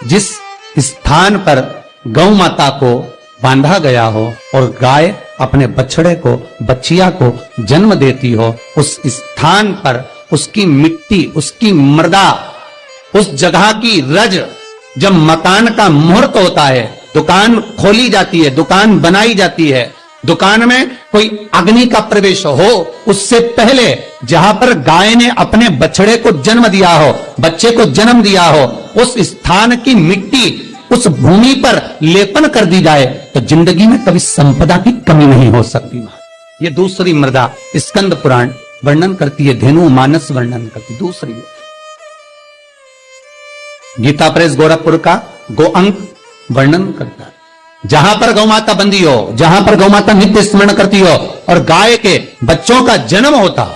जिस स्थान पर गौ माता को बांधा गया हो और गाय अपने बछड़े को, बच्चिया को जन्म देती हो, उस स्थान पर उसकी मिट्टी, उसकी मृदा, उस जगह की रज, जब मकान का मुहूर्त होता है, दुकान खोली जाती है, दुकान बनाई जाती है, दुकान में कोई अग्नि का प्रवेश हो, उससे पहले जहां पर गाय ने अपने बछड़े को जन्म दिया हो, बच्चे को जन्म दिया हो, उस स्थान की मिट्टी उस भूमि पर लेपन कर दी जाए तो जिंदगी में कभी संपदा की कमी नहीं हो सकती। ये दूसरी मृदा स्कंद पुराण वर्णन करती है, धेनु मानस वर्णन करती। दूसरी गीता प्रेस गोरखपुर का गो अंक वर्णन करता है, जहां पर गौ माता बंदी हो, जहां पर गौ माता नित्य स्मरण करती हो और गाय के बच्चों का जन्म होता हो,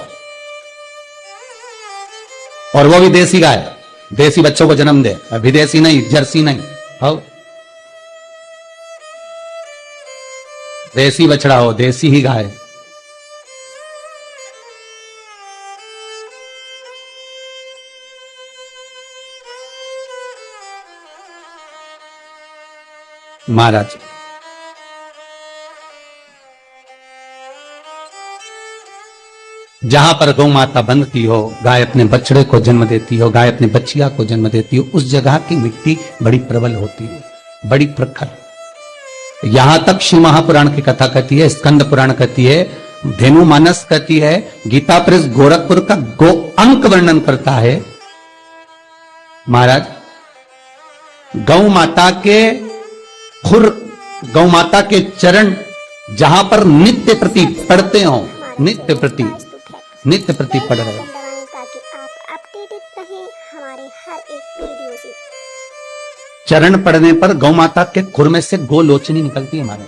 और वो भी देसी गाय, देसी बच्चों को जन्म दे, विदेशी नहीं, जर्सी नहीं, हो देसी बछड़ा हो, देसी ही गाय। महाराज जहां पर गौ माता बंधती हो, गाय अपने बछड़े को जन्म देती हो, गाय अपने बच्चिया को जन्म देती हो, उस जगह की मिट्टी बड़ी प्रबल होती है, बड़ी प्रखर। यहां तक शिव महापुराण की कथा कहती है, स्कंद पुराण कहती है, धेनु मानस कहती है, गीता प्रेस गोरखपुर का गो अंक वर्णन करता है। महाराज गौ माता के खुर, गौ माता के चरण जहां पर नित्य प्रति पढ़ते हो, नित्य प्रति पढ़ रहे हो, ताकि आप अपडेटेड रहें हमारे हर एक वीडियो से। चरण पड़ने पर गौ माता के खुर में से गोलोचनी निकलती है। हमारे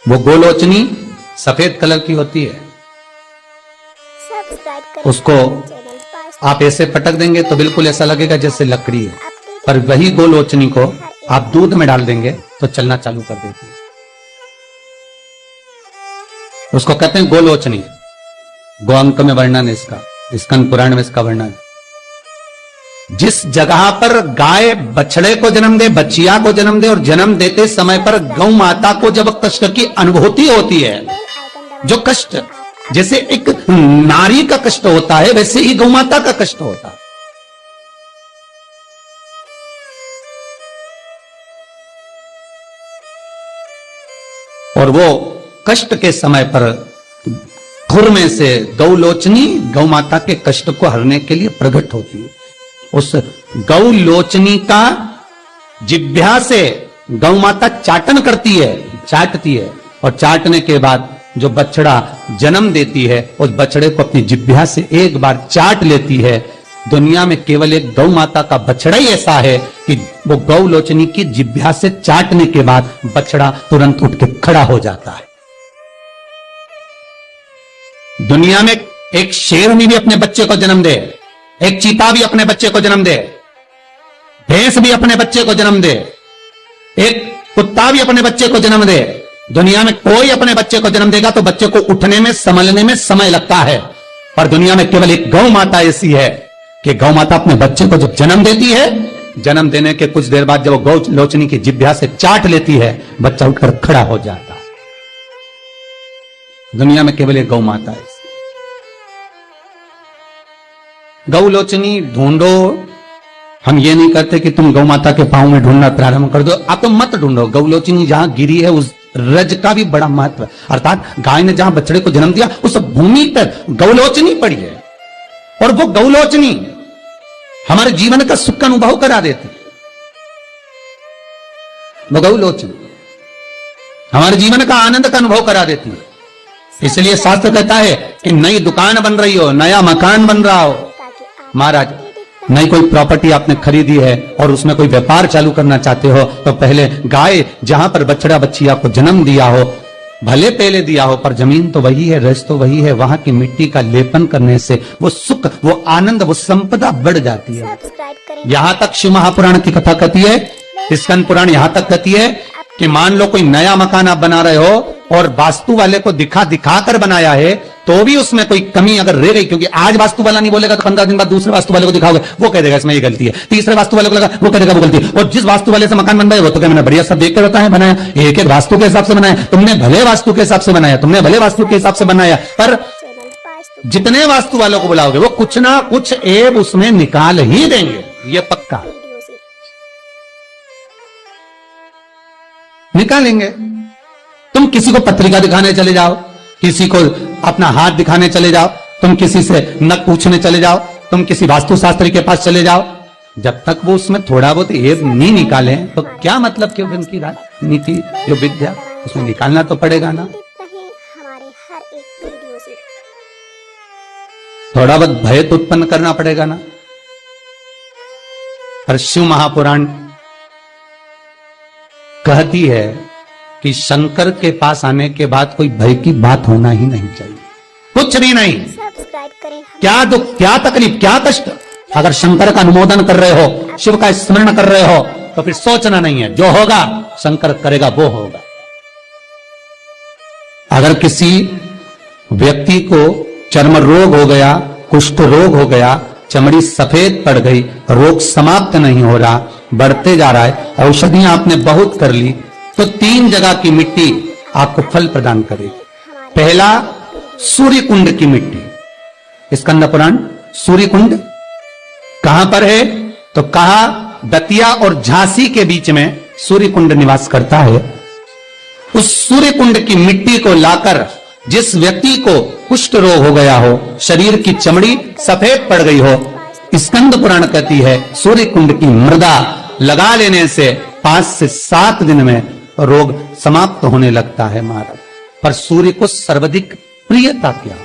वो गोलोचनी सफेद कलर की होती है, उसको आप ऐसे पटक देंगे तो बिल्कुल ऐसा लगेगा जैसे लकड़ी है, पर वही गोलोचनी को आप दूध में डाल देंगे तो चलना चालू कर देती है। उसको कहते हैं गोलोचनी। गो अंक में वर्णन है इसका, स्कंद पुराण में इसका वर्णन। जिस जगह पर गाय बछड़े को जन्म दे, बच्चिया को जन्म दे, और जन्म देते समय पर गौ माता को जब कष्ट की अनुभूति होती है, जो कष्ट जैसे एक नारी का कष्ट होता है, वैसे ही गौ माता का कष्ट होता है। और वो कष्ट के समय पर खुर में से गौलोचनी गौ माता के कष्ट को हरने के लिए प्रकट होती है। उस गौलोचनी का जिह्वा से गौ माता चाटन करती है, चाटती है, और चाटने के बाद जो बछड़ा जन्म देती है, उस बछड़े को अपनी जिह्वा से एक बार चाट लेती है। दुनिया में केवल एक गौ माता का बछड़ा ही ऐसा है कि वो गौलोचनी की जिह्वा से चाटने के बाद बछड़ा तुरंत उठ के खड़ा हो जाता है। दुनिया में एक शेर भी अपने बच्चे को जन्म दे, एक चीता भी अपने बच्चे को जन्म दे, भैंस भी अपने बच्चे को जन्म दे, एक कुत्ता भी अपने बच्चे को जन्म दे, दुनिया में कोई अपने बच्चे को जन्म देगा तो बच्चे को उठने में, संभलने में समय लगता है। पर दुनिया में केवल एक गौ माता ऐसी है कि गौ माता अपने बच्चे को जब जन्म देती है, जन्म देने के कुछ देर बाद जब वो गौ लोचनी की जिह्वा से चाट लेती है, बच्चा उठकर खड़ा हो जाता है। दुनिया में केवल एक गौ माता है। गौ लोचनी ढूंढो, हम ये नहीं कहते कि तुम गौ माता के पांव में ढूंढना प्रारंभ कर दो, आप तो मत ढूंढो। गौ लोचनी जहां गिरी है उस रज का भी बड़ा महत्व है, अर्थात गाय ने जहां बछड़े को जन्म दिया उस भूमि पर गौलोचनी पड़ी है, और वो गौलोचनी हमारे जीवन का सुख का अनुभव करा देती है। वो गौलोचनी हमारे जीवन का आनंद का अनुभव करा देती है। इसलिए शास्त्र कहता है कि नई दुकान बन रही हो, नया मकान बन रहा हो, महाराज नई कोई प्रॉपर्टी आपने खरीदी है और उसमें कोई व्यापार चालू करना चाहते हो, तो पहले गाय जहां पर बछड़ा बच्चिया को जन्म दिया हो, भले पहले दिया हो, पर जमीन तो वही है, रस तो वही है, वहां की मिट्टी का लेपन करने से वो सुख, वो आनंद, वो संपदा बढ़ जाती है। यहां तक शिव महापुराण की कथा कहती है, स्कंद पुराण यहां तक कहती है कि मान लो कोई नया मकान आप बना रहे हो और वास्तु वाले को दिखा कर बनाया है, तो भी उसमें कोई कमी अगर रह गई, क्योंकि आज वास्तु वाला नहीं बोलेगा तो 15 दिन बाद दूसरे वास्तु वाले को दिखाओगे, वो कह देगा इसमें ये गलती है, तीसरे वास्तु वाले को लगा वो कह देगा वो गलती है, और जिस वास्तु वाले से मकान बन रहा है वो तो क्या मैंने बढ़िया सब देख के बताया बनाया, एक एक वास्तु के हिसाब से बनाया, तुमने भले वास्तु के हिसाब से बनाया, तुमने भले वास्तु के हिसाब से बनाया, पर चैनल वास्तु जितने वास्तु वालों को बुलाओगे वो कुछ ना कुछ ऐब उसमें निकाल ही देंगे, ये पक्का वीडियो से निकालेंगे। तुम किसी को पत्रिका दिखाने चले जाओ, किसी को अपना हाथ दिखाने चले जाओ, तुम किसी से नक पूछने चले जाओ, तुम किसी वास्तुशास्त्री के पास चले जाओ, जब तक वो उसमें थोड़ा बहुत ऐब नहीं निकाले तो क्या मतलब कि उनकी राजनीति जो विद्या उसमें निकालना तो पड़ेगा ना। रहे हमारे हर एक वीडियो से। थोड़ा बहुत भय तो उत्पन्न करना पड़ेगा ना। पर शिव महापुराण कहती है कि शंकर के पास आने के बाद कोई भय की बात होना ही नहीं चाहिए, कुछ भी नहीं। सब्सक्राइब करें क्या दुख, क्या तकलीफ, क्या कष्ट, अगर शंकर का अनुमोदन कर रहे हो, शिव का स्मरण कर रहे हो, तो फिर सोचना नहीं है, जो होगा शंकर करेगा वो होगा। अगर किसी व्यक्ति को चर्म रोग हो गया, कुष्ठ रोग हो गया, चमड़ी सफेद पड़ गई, रोग समाप्त नहीं हो रहा, बढ़ते जा रहा है, औषधियां आपने बहुत कर ली, तो 3 जगह की मिट्टी आपको फल प्रदान करेगी। पहला सूर्य कुंड की मिट्टी, स्कंद पुराण सूर्य कुंड कहां पर है, तो कहा दतिया और झांसी के बीच में सूर्य कुंड निवास करता है। उस सूर्य कुंड की मिट्टी को लाकर जिस व्यक्ति को कुष्ठ रोग हो गया हो, शरीर की चमड़ी सफेद पड़ गई हो, स्कंद पुराण कहती है सूर्य कुंड की मृदा लगा लेने से 5 से 7 दिन में रोग समाप्त होने लगता है महाराज। पर सूर्य को सर्वाधिक प्रियता क्या,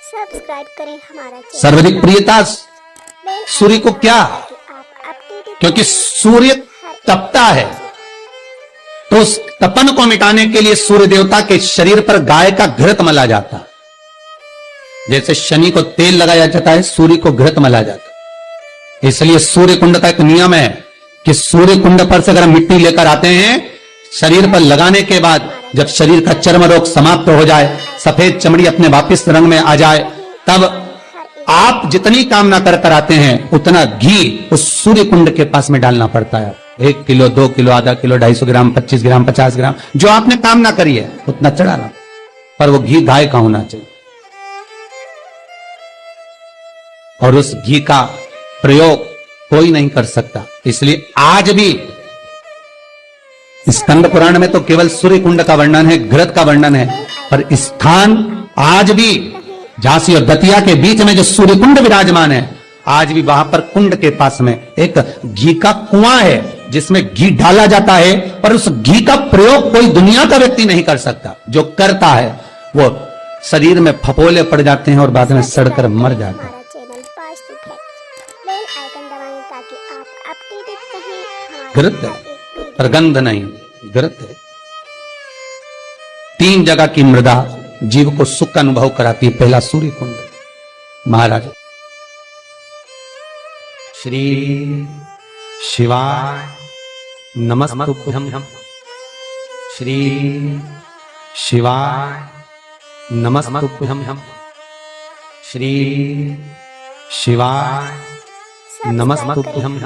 सब्सक्राइब करें हमारा चैनल। सर्वाधिक प्रियता सूर्य को क्या, आप अपडेटेड क्योंकि सूर्य तपता है, तो उस तपन को मिटाने के लिए सूर्य देवता के शरीर पर गाय का घृत मला जाता है। जैसे शनि को तेल लगाया जाता है, सूर्य को घृत मला जाता है। इसलिए सूर्य कुंड का एक नियम है कि सूर्य कुंड पर से अगर हम मिट्टी लेकर आते हैं, शरीर पर लगाने के बाद जब शरीर का चर्म रोग समाप्त हो जाए, सफेद चमड़ी अपने वापिस रंग में आ जाए, तब आप जितनी कामना कर आते हैं उतना घी उस सूर्य कुंड के पास में डालना पड़ता है। 1 किलो, 2 किलो, आधा किलो, 250 ग्राम, 25 ग्राम, 50 ग्राम, जो आपने कामना करी है उतना चढ़ाना, पर वो घी गाय का होना चाहिए। और उस घी का प्रयोग कोई नहीं कर सकता। इसलिए आज भी स्कंद पुराण में तो केवल सूर्य कुंड का वर्णन है, घृत का वर्णन है, पर स्थान आज भी झांसी और दतिया के बीच में जो सूर्य कुंड विराजमान है, आज भी वहां पर कुंड के पास में एक घी का कुआं है जिसमें घी डाला जाता है, पर उस घी का प्रयोग कोई दुनिया का व्यक्ति नहीं कर सकता। जो करता है वो शरीर में फपोले पड़ जाते हैं और बाद में सड़कर मर जाता है। हमारा channel Vastu Fact, bell icon दबाएं ताकि आप अपडेटेड रहें हमारे घृत है, पर गंध नहीं, घृत है। 3 जगह की मृदा जीव को सुख का अनुभव कराती है। पहला सूर्य कुंड। महाराज श्री शिवाय नमस्तुभ्यं, श्री शिवाय नमस्तुभ्यं, श्री शिवाय नमस्तुभ्यं।